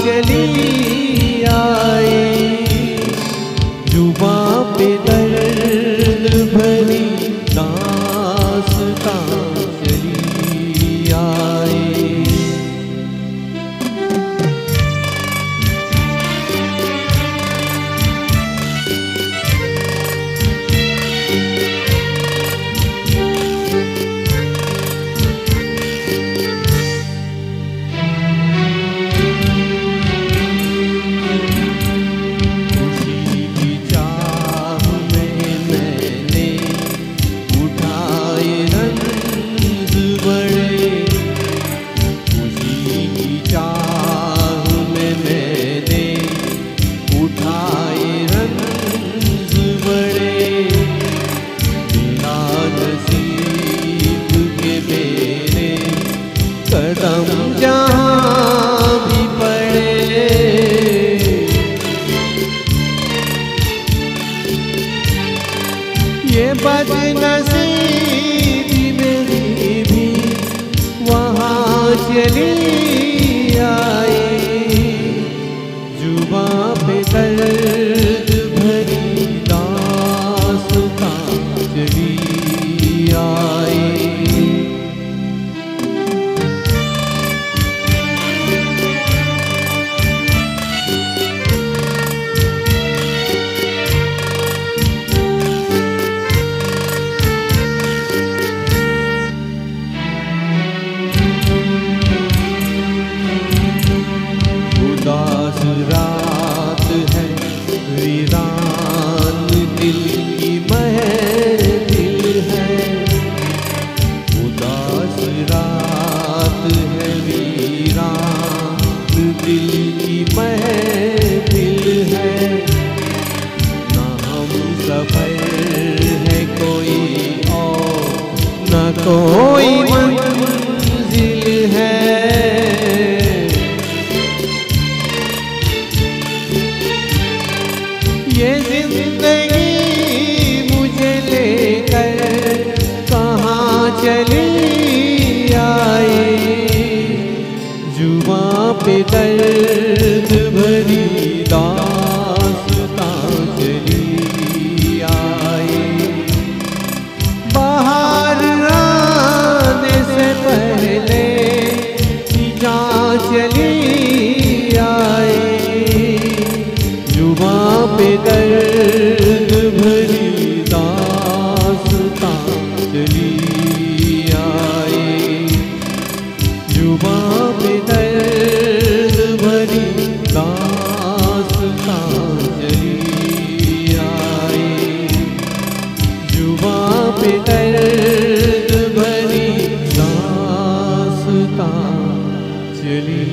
चली आई, जुबां पे दर्द भरी दास्तां चली आई। कदम जहाँ भी पड़े, ये बदनसीबी मेरी भी वहाँ चली आई, जुबां पे दर्द भरी दास्तां चली आई। उदास रात है, वीरान दिल की महफिल है, उदास रात है, वीरान दिल की महफिल है, ना हम सफर है कोई और न कोई मंजिल है, ये जिंदगी मुझे लेकर कहाँ चली आई, जुबां पे दर्द भरी दास्तां चली आई। बाहर आने से पहले जा चली आई, जुबां पे दर्द भरी दास्तां चली आई, जुबां पे दर्द भरी दास्तां चली आई, जुबां पे दर्द भरी दास्तां चली